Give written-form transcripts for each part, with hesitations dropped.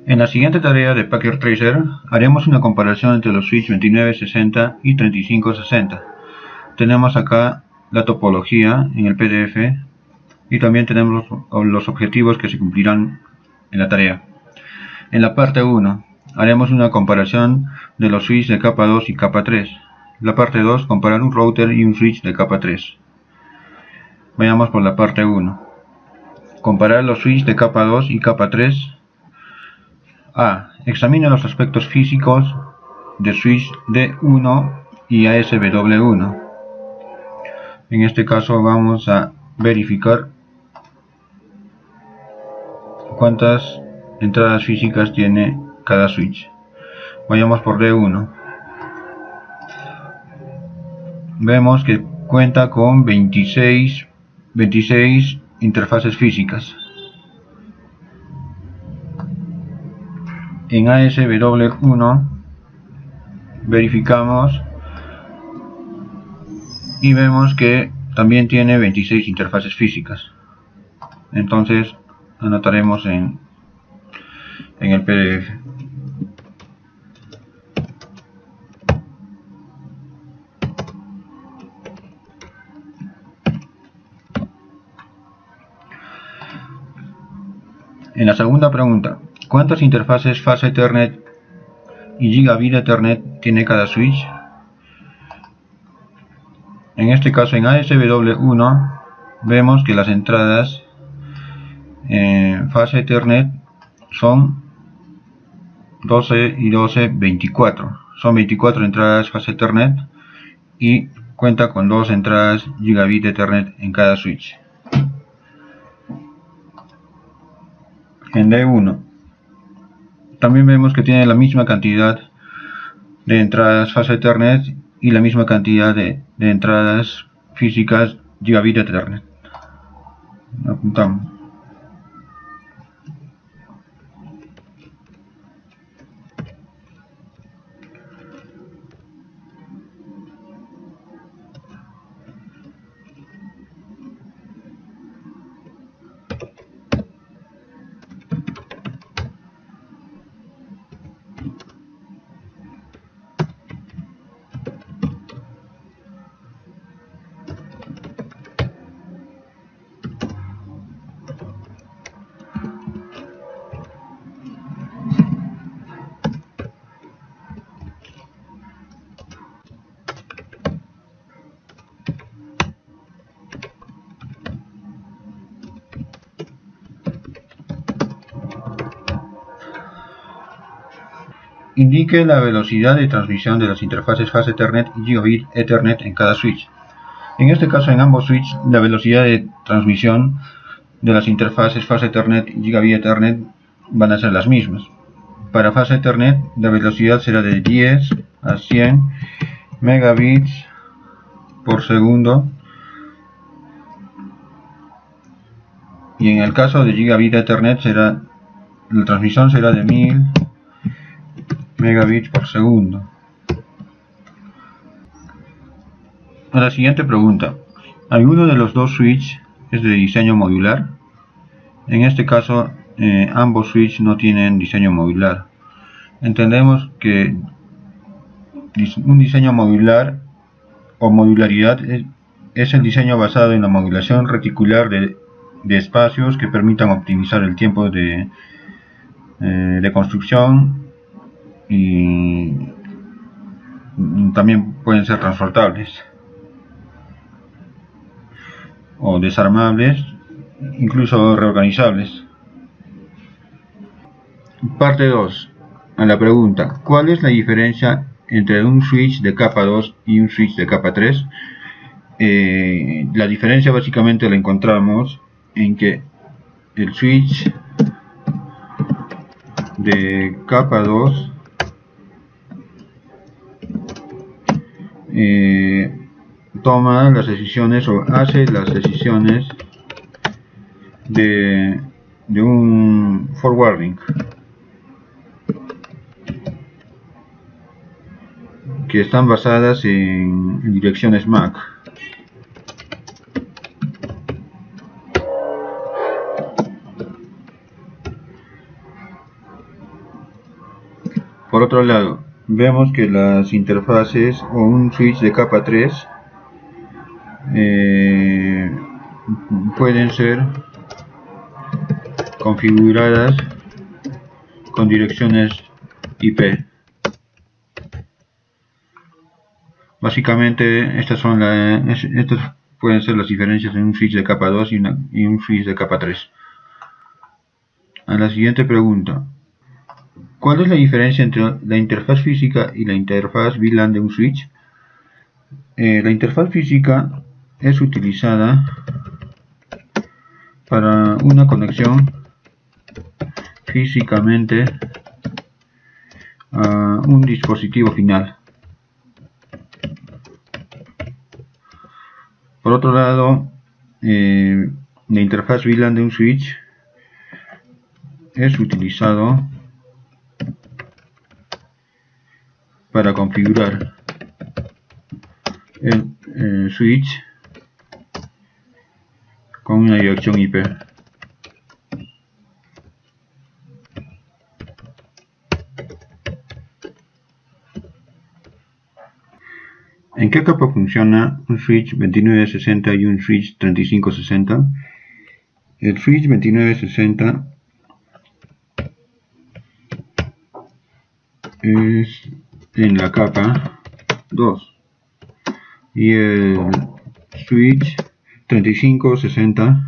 En la siguiente tarea de Packet Tracer haremos una comparación entre los switch 2960 y 3560. Tenemos acá la topología en el PDF y también tenemos los objetivos que se cumplirán en la tarea. En la parte 1 haremos una comparación de los switches de capa 2 y capa 3. La parte 2, comparar un router y un switch de capa 3. Vayamos por la parte 1. Comparar los switches de capa 2 y capa 3. A. Examina los aspectos físicos de switch D1 y ASW1. En este caso vamos a verificar cuántas entradas físicas tiene cada switch. Vayamos por D1. Vemos que cuenta con 26 interfaces físicas. En ASW1 verificamos y vemos que también tiene 26 interfaces físicas. Entonces anotaremos en el PDF. En la segunda pregunta, ¿cuántas interfaces Fast Ethernet y Gigabit Ethernet tiene cada switch? En este caso, en ASW1 vemos que las entradas en Fast Ethernet son 12 y 12, 24. Son 24 entradas Fast Ethernet y cuenta con 2 entradas Gigabit Ethernet en cada switch. En D1 también vemos que tiene la misma cantidad de entradas Fast Ethernet y la misma cantidad de entradas físicas Gigabit Ethernet. Apuntamos. Indique la velocidad de transmisión de las interfaces Fast Ethernet y Gigabit Ethernet en cada switch. En este caso, en ambos switches, la velocidad de transmisión de las interfaces Fast Ethernet y Gigabit Ethernet van a ser las mismas. Para Fast Ethernet, la velocidad será de 10 a 100 megabits por segundo. Y en el caso de Gigabit Ethernet, la transmisión será de 1000 megabits por segundo. A la siguiente pregunta, ¿alguno de los dos switches es de diseño modular? En este caso, ambos switches no tienen diseño modular. Entendemos que un diseño modular o modularidad es el diseño basado en la modulación reticular de espacios que permitan optimizar el tiempo de construcción, y también pueden ser transportables o desarmables, incluso reorganizables. Parte 2. A la pregunta, ¿cuál es la diferencia entre un switch de capa 2 y un switch de capa 3? La diferencia básicamente la encontramos en que el switch de capa 2 toma las decisiones o hace las decisiones de un forwarding que están basadas en direcciones MAC. Por otro lado, vemos que las interfaces o un switch de capa 3 pueden ser configuradas con direcciones IP. Básicamente estas pueden ser las diferencias en un switch de capa 2 y un switch de capa 3. A la siguiente pregunta: ¿cuál es la diferencia entre la interfaz física y la interfaz VLAN de un switch? La interfaz física es utilizada para una conexión físicamente a un dispositivo final. Por otro lado, la interfaz VLAN de un switch es utilizado para configurar el switch con una dirección IP. ¿En qué capa funciona un switch 2960 y un switch 3560? El switch 2960 es en la capa 2 y el switch 3560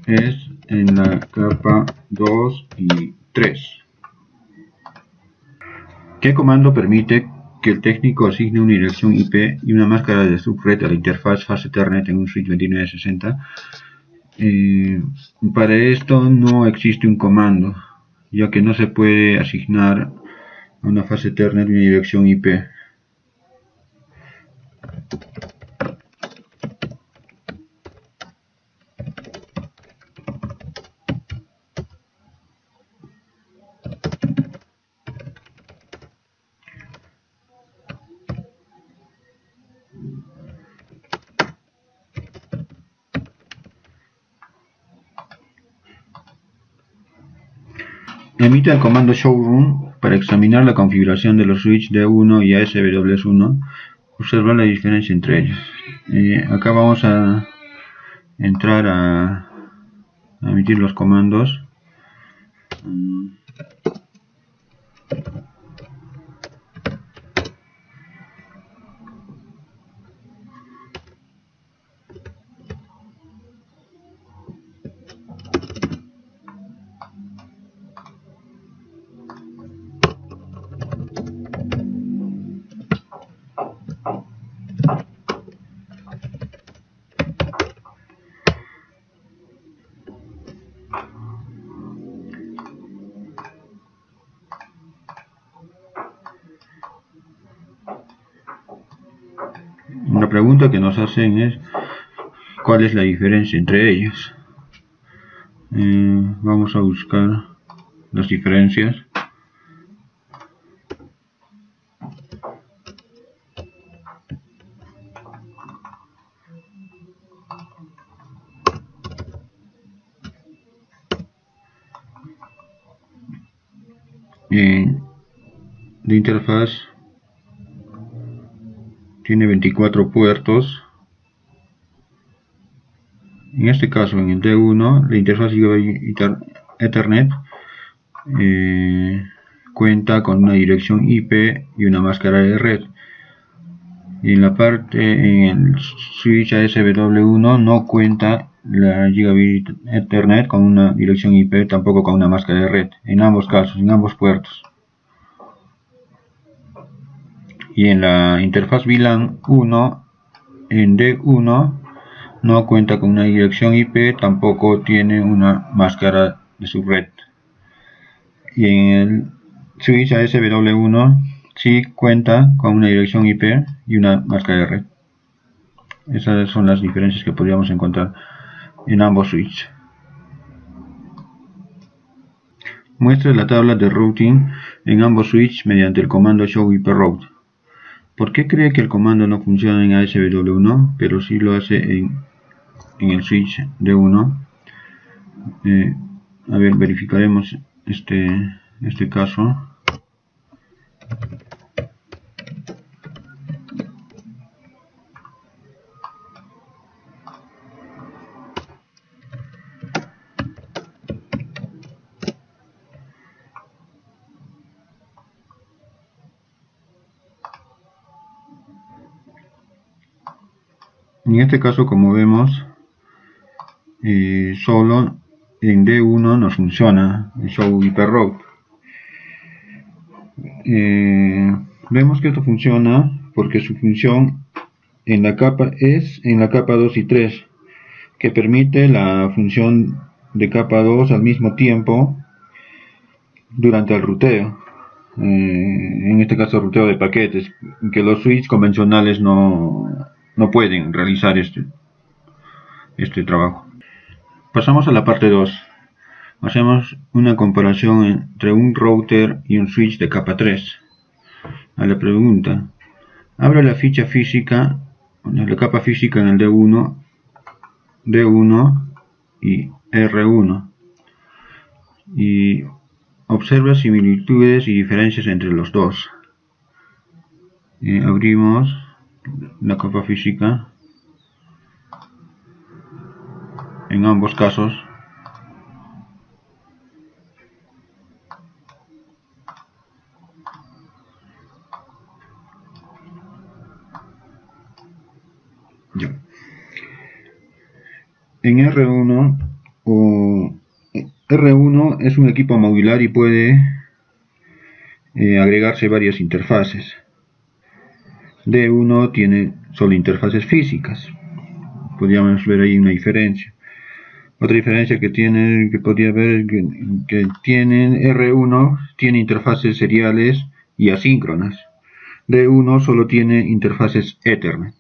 es en la capa 2 y 3. ¿Qué comando permite que el técnico asigne una dirección IP y una máscara de subred a la interfaz Fast Ethernet en un switch 2960? Para esto no existe un comando, ya que no se puede asignar a una Fast Ethernet una dirección IP. Emite el comando showroom para examinar la configuración de los switches D1 y ASW1. Observar la diferencia entre ellos. Acá vamos a entrar a emitir los comandos. La pregunta que nos hacen es: ¿cuál es la diferencia entre ellos? Vamos a buscar las diferencias. La interfaz tiene 24 puertos. En este caso, en el D1, la interfaz Gigabit Ethernet cuenta con una dirección IP y una máscara de red. Y en el switch ASW1 no cuenta la Gigabit Ethernet con una dirección IP, tampoco con una máscara de red, en ambos casos, en ambos puertos. Y en la interfaz VLAN 1, en D1, no cuenta con una dirección IP, tampoco tiene una máscara de subred. Y en el switch ASW1 sí cuenta con una dirección IP y una máscara de red. Esas son las diferencias que podríamos encontrar en ambos switches. Muestre la tabla de routing en ambos switches mediante el comando show-ip-route. ¿Por qué cree que el comando no funciona en ASW1, pero sí lo hace en el switch D1? A ver, verificaremos este caso. En este caso, como vemos, solo en D1 nos funciona el Show Hyperroute. Vemos que esto funciona porque su función en la capa es en la capa 2 y 3, que permite la función de capa 2 al mismo tiempo durante el ruteo. En este caso, ruteo de paquetes, que los switches convencionales no pueden realizar este trabajo. Pasamos a la parte 2. Hacemos una comparación entre un router y un switch de capa 3. A la pregunta: abre la ficha física, la capa física en el D1 y R1 y observa similitudes y diferencias entre los dos. Abrimos la capa física en ambos casos. En R1 es un equipo modular y puede agregarse varias interfaces. D1 tiene solo interfaces físicas. Podríamos ver ahí una diferencia. Otra diferencia que podría ver que tienen R1 tiene interfaces seriales y asíncronas. D1 solo tiene interfaces Ethernet.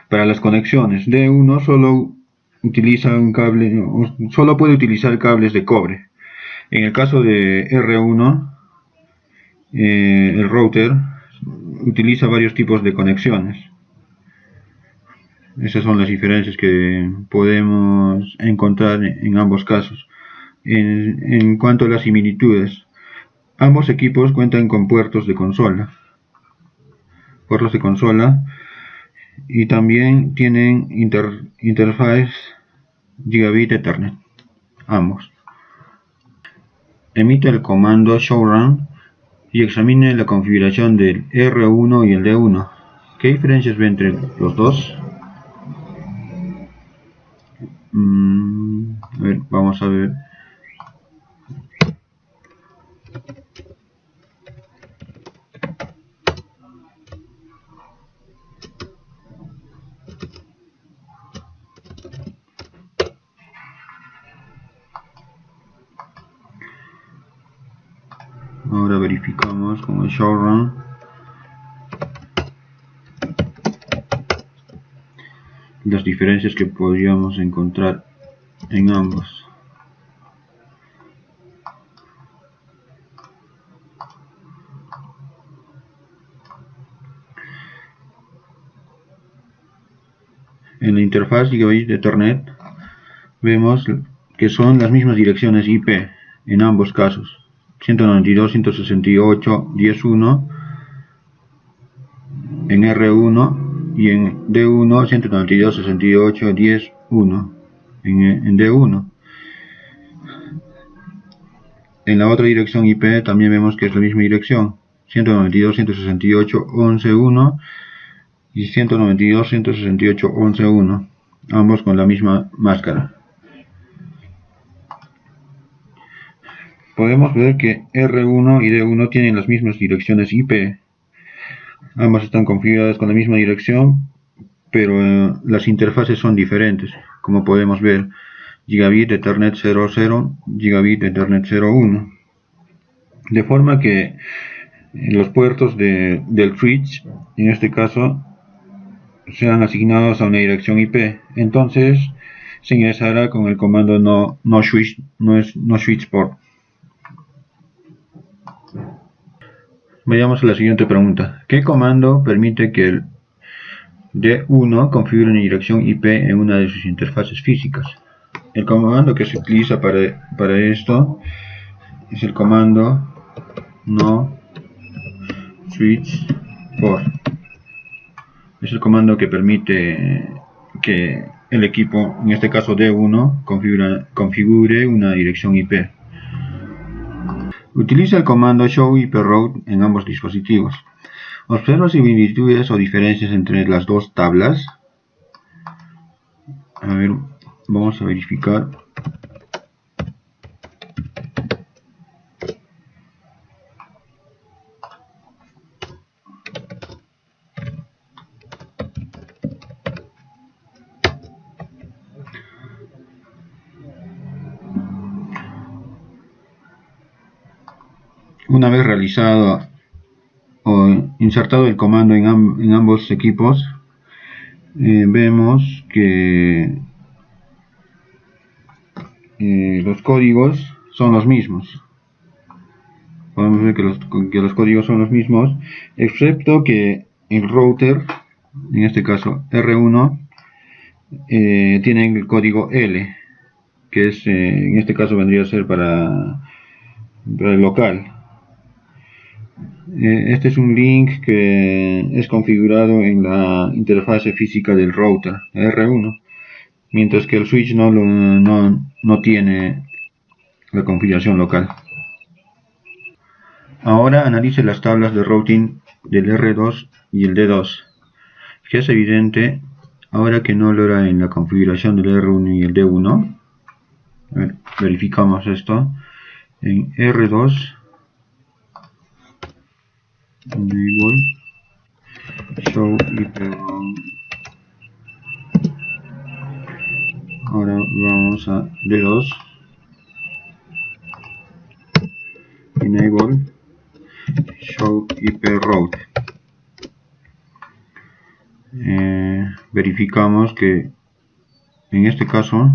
Para las conexiones, D1 solo puede utilizar cables de cobre. En el caso de R1, el router utiliza varios tipos de conexiones. Esas son las diferencias que podemos encontrar en ambos casos. En cuanto a las similitudes, ambos equipos cuentan con puertos de consola. Y también tienen interfaz Gigabit Ethernet, ambos. Emite el comando showrun y examine la configuración del R1 y el D1. ¿Qué diferencias ve entre los dos? A ver, vamos a ver. Ahora verificamos con el showrun. Las diferencias que podríamos encontrar en ambos. En la interfaz Gigabit Ethernet vemos que son las mismas direcciones IP en ambos casos. 192.168.10.1 en R1 y en D1 192.168.10.1 en D1. En la otra dirección IP también vemos que es la misma dirección, 192.168.11.1 y 192.168.11.1, ambos con la misma máscara. Podemos ver que R1 y D1 tienen las mismas direcciones IP. Ambas están configuradas con la misma dirección, pero las interfaces son diferentes. Como podemos ver, Gigabit Ethernet 00, Gigabit Ethernet 01. De forma que los puertos del switch, en este caso, sean asignados a una dirección IP. Entonces se ingresará con el comando no switch port. Vayamos a la siguiente pregunta. ¿Qué comando permite que el D1 configure una dirección IP en una de sus interfaces físicas? El comando que se utiliza para esto es el comando no switch port. Es el comando que permite que el equipo, en este caso D1, configure una dirección IP. Utiliza el comando show IP route en ambos dispositivos. Observa similitudes o diferencias entre las dos tablas. A ver, vamos a verificar. Una vez realizado o insertado el comando en ambos equipos, vemos que los códigos son los mismos. Podemos ver que los códigos son los mismos, excepto que el router, en este caso R1, tiene el código L, que es, en este caso vendría a ser para el local. Este es un link que es configurado en la interfase física del router R1, mientras que el switch no tiene la configuración local. Ahora analice las tablas de routing del R2 y el D2, que es evidente ahora que no logra en la configuración del R1 y el D1. Verificamos esto. En R2 enable show IP route. Ahora vamos a D2 enable show IP route. Verificamos que en este caso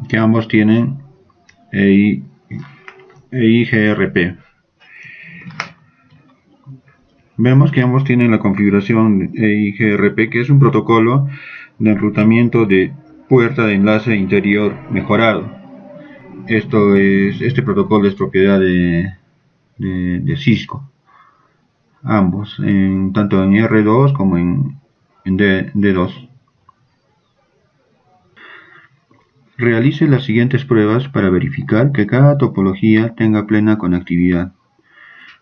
que ambos tienen EIGRP. Vemos que ambos tienen la configuración EIGRP, que es un protocolo de enrutamiento de puerta de enlace interior mejorado. Este protocolo es propiedad de Cisco. Ambos, tanto en R2 como en D2. Realice las siguientes pruebas para verificar que cada topología tenga plena conectividad.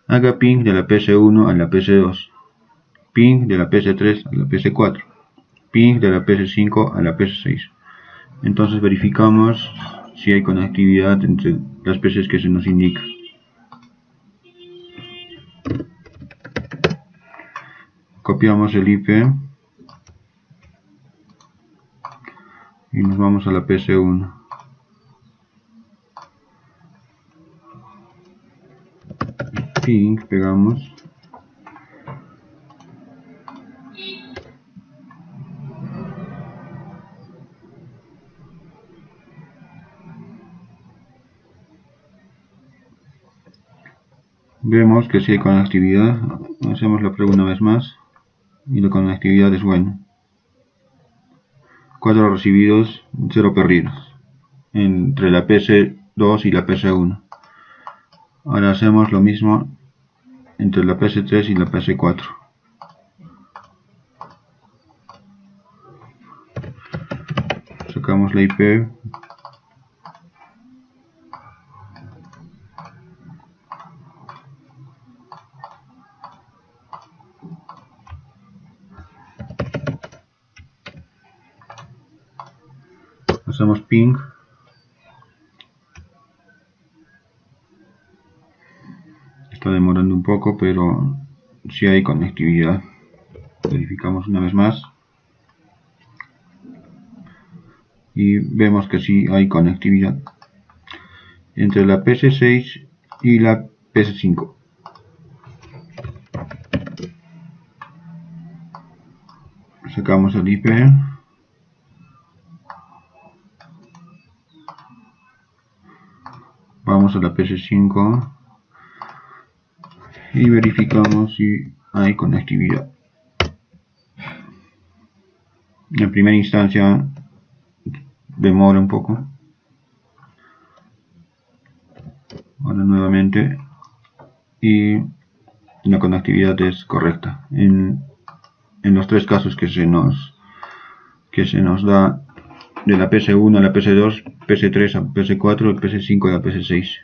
Haga ping de la PC1 a la PC2, ping de la PC3 a la PC4, ping de la PC5 a la PC6. Entonces verificamos si hay conectividad entre las PCs que se nos indica. Copiamos el IP y nos vamos a la PC1. Ping, pegamos. Vemos que si hay conectividad. Hacemos la prueba una vez más y la conectividad es buena. 4 recibidos, 0 perdidos entre la PC2 y la PC1. Ahora hacemos lo mismo entre la PC3 y la PC4. Sacamos la IP. Hacemos ping. Está demorando un poco, pero si hay conectividad. Verificamos una vez más. Y vemos que sí hay conectividad entre la PC6 y la PC5. Sacamos el IP. Vamos Vamos a la PC5 y verificamos si hay conectividad. En primera instancia demora un poco. Ahora nuevamente, y la conectividad es correcta en los tres casos que se nos da, de la PC1 a la PC2, PC3 a PC4 y PC5 a la PC6.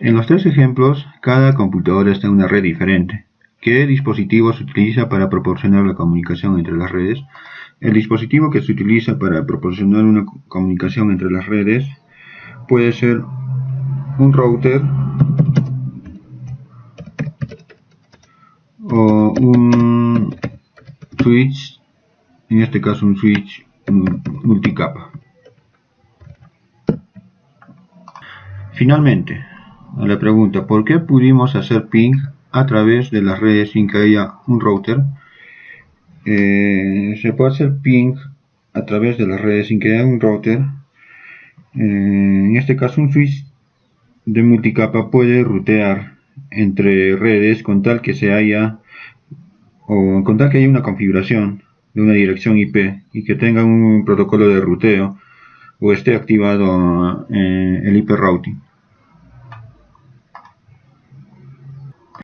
En los tres ejemplos, cada computadora está en una red diferente. ¿Qué dispositivo se utiliza para proporcionar la comunicación entre las redes? El dispositivo que se utiliza para proporcionar una comunicación entre las redes puede ser un router o un switch, en este caso un switch multicapa. Finalmente, a la pregunta ¿por qué pudimos hacer ping a través de las redes sin que haya un router? Se puede hacer ping a través de las redes sin que haya un router. En este caso un switch de multicapa puede rutear entre redes con tal que haya una configuración de una dirección IP y que tenga un protocolo de ruteo o esté activado el IP routing.